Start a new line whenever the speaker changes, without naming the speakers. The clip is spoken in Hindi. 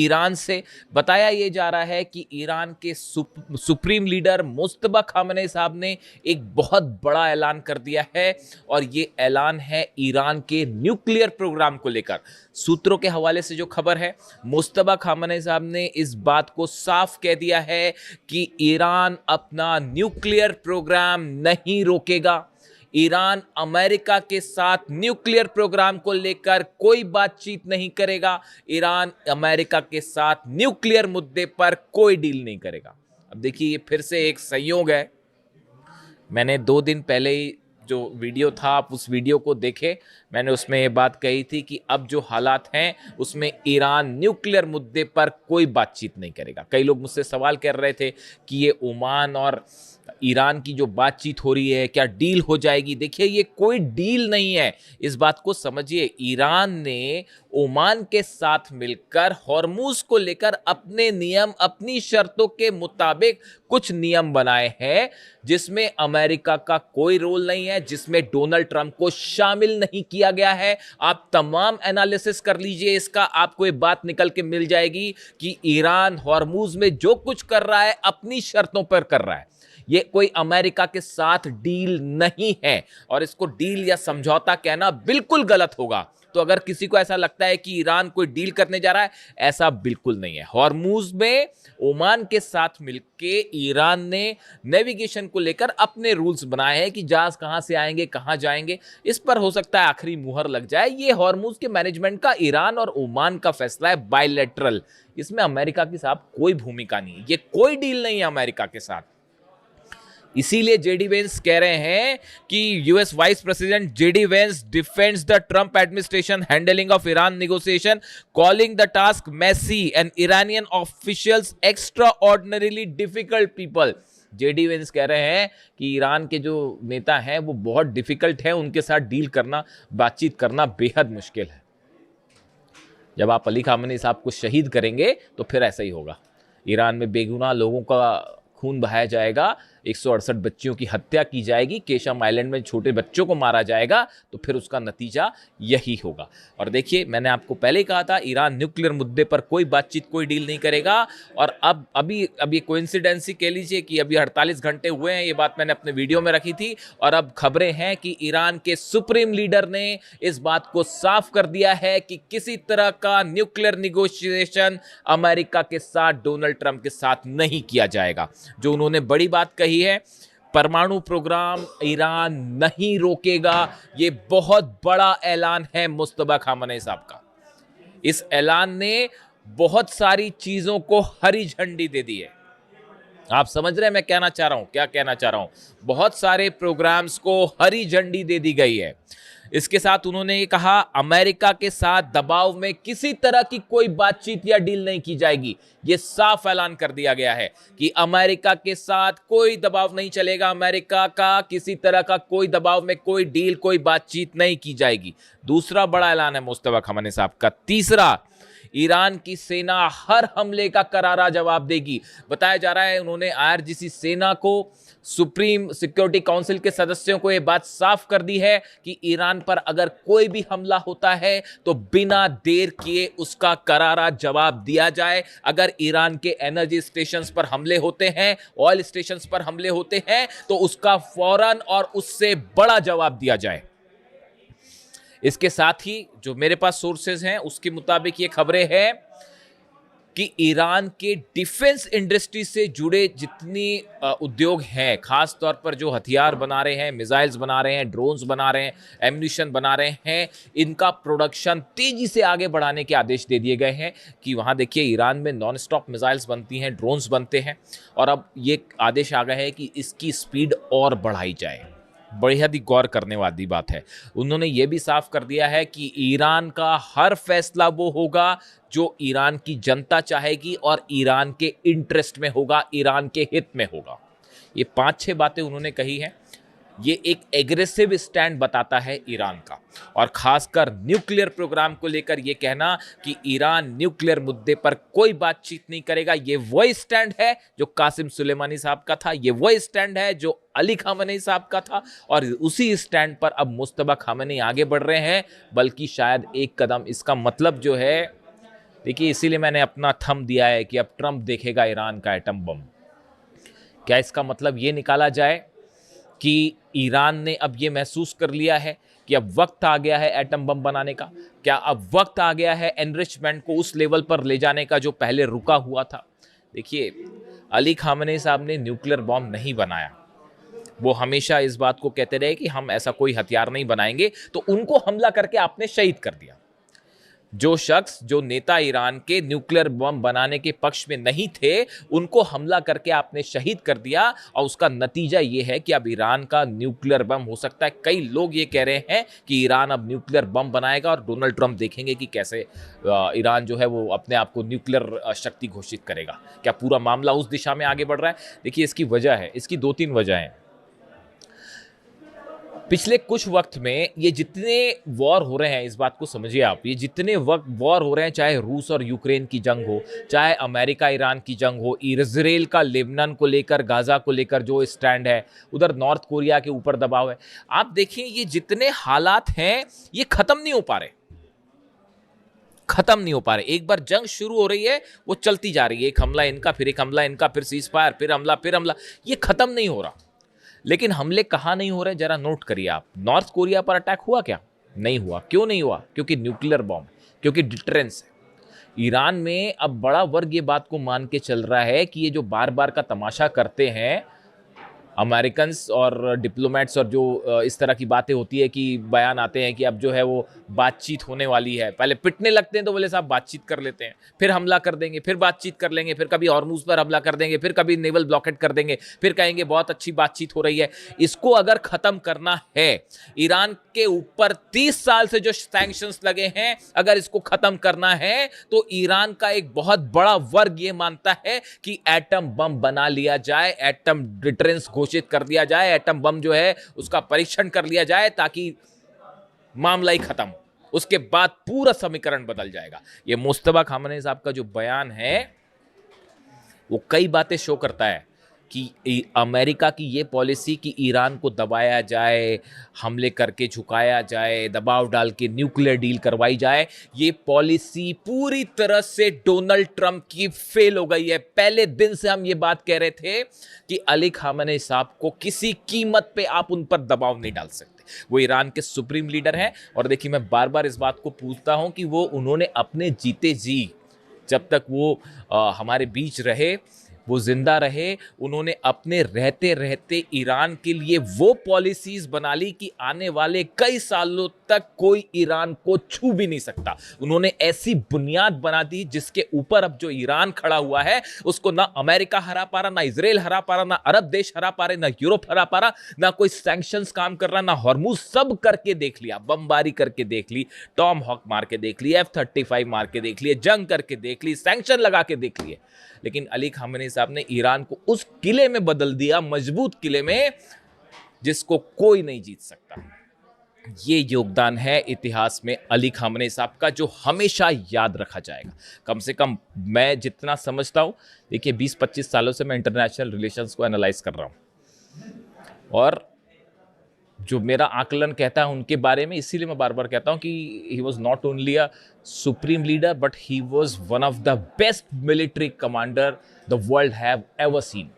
ईरान से बताया ये जा रहा है कि ईरान के सुप्रीम लीडर मुस्तफा खामेनी साहब ने एक बहुत बड़ा ऐलान कर दिया है और ये ऐलान है ईरान के न्यूक्लियर प्रोग्राम को लेकर। सूत्रों के हवाले से जो खबर है, मुस्तफा खामेनी साहब ने इस बात को साफ कह दिया है कि ईरान अपना न्यूक्लियर प्रोग्राम नहीं रोकेगा। ईरान अमेरिका के साथ न्यूक्लियर प्रोग्राम को लेकर कोई बातचीत नहीं करेगा। ईरान अमेरिका के साथ न्यूक्लियर मुद्दे पर कोई डील नहीं करेगा। अब देखिए, ये फिर से एक संयोग है। मैंने 2 दिन पहले ही जो वीडियो था, आप उस वीडियो को देखें, मैंने उसमें ये बात कही थी कि अब जो हालात हैं उसमें ईरान न्यूक्लियर मुद्दे पर कोई बातचीत नहीं करेगा। कई लोग मुझसे सवाल कर रहे थे कि ये ओमान और ईरान की जो बातचीत हो रही है क्या डील हो जाएगी। देखिए, ये कोई डील नहीं है, इस बात को समझिए। ईरान ने ओमान के साथ मिलकर हॉर्मूज को लेकर अपने नियम, अपनी शर्तों के मुताबिक कुछ नियम बनाए हैं जिसमें अमेरिका का कोई रोल नहीं है, जिसमें डोनाल्ड ट्रंप को शामिल नहीं किया गया है। आप तमाम एनालिसिस कर लीजिए इसका, आपको ये बात निकल के मिल जाएगी कि ईरान हॉर्मूज में जो कुछ कर रहा है अपनी शर्तों पर कर रहा है। ये कोई अमेरिका के साथ डील नहीं है और इसको डील या समझौता कहना बिल्कुल गलत होगा। तो अगर किसी को ऐसा लगता है कि ईरान कोई डील करने जा रहा है, ऐसा बिल्कुल नहीं है। हॉर्मूज में ओमान के साथ मिलके ईरान ने नेविगेशन को लेकर अपने रूल्स बनाए हैं कि जहाज कहां से आएंगे, कहां जाएंगे, इस पर हो सकता है आखिरी मुहर लग जाए। ये हॉर्मूज के मैनेजमेंट का ईरान और ओमान का फैसला है, बायलैटरल। इसमें अमेरिका की साहब कोई भूमिका नहीं है, ये कोई डील नहीं है अमेरिका के साथ। इसीलिए जेडी वेंस कह रहे हैं कि US vice president JD Vance defends the Trump administration handling of Iran negotiation, calling the task messy and Iranian officials extraordinarily difficult people. JD Vance कह रहे हैं कि ईरान के जो नेता हैं वो बहुत डिफिकल्ट हैं, उनके साथ डील करना, बातचीत करना बेहद मुश्किल है। जब आप अली खामेनी साहब को शहीद करेंगे तो फिर ऐसा ही होगा। ईरान में बेगुनाह लोगों का खून बहाया जाएगा, 168 बच्चियों की हत्या की जाएगी, केशम आइलैंड में छोटे बच्चों को मारा जाएगा, तो फिर उसका नतीजा यही होगा। और देखिए, मैंने आपको पहले ही कहा था ईरान न्यूक्लियर मुद्दे पर कोई बातचीत, कोई डील नहीं करेगा। और अब अभी कोइंसिडेंसी कह लीजिए कि अभी 48 घंटे हुए हैं, ये बात मैंने अपने वीडियो में रखी थी और अब खबरें हैं कि ईरान के सुप्रीम लीडर ने इस बात को साफ कर दिया है कि किसी तरह का न्यूक्लियर निगोशिएशन अमेरिका के साथ, डोनाल्ड ट्रंप के साथ नहीं किया जाएगा। जो उन्होंने बड़ी बात कही है, परमाणु प्रोग्राम ईरान नहीं रोकेगा, ये बहुत बड़ा ऐलान है मुस्तफा खामेनी साहब का। इस ऐलान ने बहुत सारी चीजों को हरी झंडी दे दी है। आप समझ रहे हैं मैं कहना चाह रहा हूं, क्या कहना चाह रहा हूं? बहुत सारे प्रोग्राम्स को हरी झंडी दे दी गई है। इसके साथ उन्होंने ये कहा, अमेरिका के साथ दबाव में किसी तरह की कोई बातचीत या डील नहीं की जाएगी। ये साफ ऐलान कर दिया गया है कि अमेरिका के साथ कोई दबाव नहीं चलेगा, अमेरिका का किसी तरह का कोई दबाव में कोई डील, कोई बातचीत नहीं की जाएगी। दूसरा बड़ा ऐलान है मुस्तफा खामेनी साहब का। तीसरा, ईरान की सेना हर हमले का करारा जवाब देगी। बताया जा रहा है उन्होंने आईआरजीसी सेना को, सुप्रीम सिक्योरिटी काउंसिल के सदस्यों को यह बात साफ कर दी है कि ईरान पर अगर कोई भी हमला होता है तो बिना देर किए उसका करारा जवाब दिया जाए। अगर ईरान के एनर्जी स्टेशंस पर हमले होते हैं, ऑयल स्टेशंस पर हमले होते हैं, तो उसका फौरन और उससे बड़ा जवाब दिया जाए। इसके साथ ही जो मेरे पास सोर्सेज हैं उसके मुताबिक ये खबरें हैं कि ईरान के डिफेंस इंडस्ट्री से जुड़े जितनी उद्योग हैं, खास तौर पर जो हथियार बना रहे हैं, मिसाइल्स बना रहे हैं, ड्रोन्स बना रहे हैं, एम्यूनिशन बना रहे हैं, इनका प्रोडक्शन तेजी से आगे बढ़ाने के आदेश दे दिए गए हैं। कि वहाँ देखिए, ईरान में नॉन स्टॉप मिसाइल्स बनती हैं, ड्रोन्स बनते हैं, और अब ये आदेश आ गए हैं कि इसकी स्पीड और बढ़ाई जाए। बेहद ही गौर करने वाली बात है। उन्होंने ये भी साफ कर दिया है कि ईरान का हर फैसला वो होगा जो ईरान की जनता चाहेगी और ईरान के इंटरेस्ट में होगा, ईरान के हित में होगा। ये 5-6 बातें उन्होंने कही हैं। ये एक एग्रेसिव स्टैंड बताता है ईरान का, और खासकर न्यूक्लियर प्रोग्राम को लेकर ये कहना कि ईरान न्यूक्लियर मुद्दे पर कोई बातचीत नहीं करेगा, ये वही स्टैंड है जो कासिम सुलेमानी साहब का था, ये वही स्टैंड है जो अली खामेनी साहब का था, और उसी स्टैंड पर अब मुस्तफा खामेनी आगे बढ़ रहे हैं। बल्कि शायद एक कदम, इसका मतलब जो है देखिए, इसीलिए मैंने अपना थंब दिया है कि अब ट्रंप देखेगा ईरान का एटम बम। क्या इसका मतलब ये निकाला जाए कि ईरान ने अब ये महसूस कर लिया है कि अब वक्त आ गया है एटम बम बनाने का? क्या अब वक्त आ गया है एनरिचमेंट को उस लेवल पर ले जाने का जो पहले रुका हुआ था? देखिए, अली खामनेई साहब ने न्यूक्लियर बॉम्ब नहीं बनाया। वो हमेशा इस बात को कहते रहे कि हम ऐसा कोई हथियार नहीं बनाएंगे, तो उनको हमला करके आपने शहीद कर दिया। जो शख्स, जो नेता ईरान के न्यूक्लियर बम बनाने के पक्ष में नहीं थे, उनको हमला करके आपने शहीद कर दिया, और उसका नतीजा ये है कि अब ईरान का न्यूक्लियर बम हो सकता है। कई लोग ये कह रहे हैं कि ईरान अब न्यूक्लियर बम बनाएगा और डोनाल्ड ट्रंप देखेंगे कि कैसे ईरान जो है वो अपने आप को न्यूक्लियर शक्ति घोषित करेगा। क्या पूरा मामला उस दिशा में आगे बढ़ रहा है? देखिए, इसकी वजह है, इसकी 2-3 वजह हैं। पिछले कुछ वक्त में ये जितने वॉर हो रहे हैं, इस बात को समझिए आप, ये जितने वक्त वॉर हो रहे हैं, चाहे रूस और यूक्रेन की जंग हो, चाहे अमेरिका ईरान की जंग हो, इजराइल का लेबनान को लेकर, गाजा को लेकर जो स्टैंड है, उधर नॉर्थ कोरिया के ऊपर दबाव है, आप देखिए ये जितने हालात हैं ये खत्म नहीं हो पा रहे, खत्म नहीं हो पा रहे। एक बार जंग शुरू हो रही है, वो चलती जा रही है, एक हमला इनका, फिर एक हमला इनका, फिर सीज फायर, फिर हमला, फिर हमला, ये खत्म नहीं हो रहा। लेकिन हमले कहाँ नहीं हो रहे, जरा नोट करिए आप। नॉर्थ कोरिया पर अटैक हुआ क्या? नहीं हुआ। क्यों नहीं हुआ? क्योंकि न्यूक्लियर बॉम्ब, क्योंकि डिटरेंस है। ईरान में अब बड़ा वर्ग ये बात को मान के चल रहा है कि ये जो बार बार का तमाशा करते हैं अमेरिकन्स और डिप्लोमेट्स, और जो इस तरह की बातें होती है कि बयान आते हैं कि अब जो है वो बातचीत होने वाली है, पहले पिटने लगते हैं तो बोले साहब बातचीत कर लेते हैं, फिर हमला कर देंगे, फिर बातचीत कर लेंगे, फिर कभी हॉर्मुज पर हमला कर देंगे, फिर कभी नेवल ब्लॉकेट कर देंगे, फिर कहेंगे बहुत अच्छी बातचीत हो रही है। इसको अगर खत्म करना है, ईरान के ऊपर 30 साल से जो सैंक्शंस लगे हैं, अगर इसको खत्म करना है तो ईरान का एक बहुत बड़ा वर्ग ये मानता है कि एटम बम बना लिया जाए, एटम डिटरेंस घोषित कर दिया जाए, एटम बम जो है उसका परीक्षण कर लिया जाए, ताकि मामला ही खत्म। उसके बाद पूरा समीकरण बदल जाएगा। ये मुस्तफा खामनेई साहब का जो बयान है वो कई बातें शो करता है कि अमेरिका की ये पॉलिसी कि ईरान को दबाया जाए, हमले करके झुकाया जाए, दबाव डाल के न्यूक्लियर डील करवाई जाए, ये पॉलिसी पूरी तरह से डोनाल्ड ट्रंप की फेल हो गई है। पहले दिन से हम ये बात कह रहे थे कि अली खामनेई साहब को किसी कीमत पे आप उन पर दबाव नहीं डाल सकते। वो ईरान के सुप्रीम लीडर हैं, और देखिए मैं बार बार इस बात को पूछता हूं कि वो उन्होंने अपने जीते जी, जब तक वो हमारे बीच रहे, वो जिंदा रहे, उन्होंने अपने रहते रहते ईरान के लिए वो पॉलिसीज बना ली कि आने वाले कई सालों तक कोई ईरान को छू भी नहीं सकता। उन्होंने ऐसी बुनियाद बना दी जिसके ऊपर अब जो ईरान खड़ा हुआ है उसको ना अमेरिका हरा पा रहा, ना इजराइल हरा पा रहा, ना अरब देश हरा पा रहे, ना यूरोप हरा पा रहा, ना कोई सैंक्शंस काम कर रहा, ना हॉर्मुज। सब करके देख लिया, बमबारी करके देख ली, टॉम हॉक मार के देख ली, F-35 मार के देख लिए, जंग करके देख ली, सैंक्शन लगा के देख लिए, लेकिन अली खामनेई साहब ने ईरान को उस किले में बदल दिया, मजबूत किले में, जिसको कोई नहीं जीत सकता। ये योगदान है इतिहास में अली खामनेई साहब का, जो हमेशा याद रखा जाएगा। कम से कम मैं जितना समझता हूं, देखिए 20-25 सालों से मैं इंटरनेशनल रिलेशंस को एनालाइज कर रहा हूं, और जो मेरा आकलन कहता है उनके बारे में, इसीलिए मैं बार बार कहता हूं कि he was not only a supreme leader, but he was one of the best military commander the world have ever seen.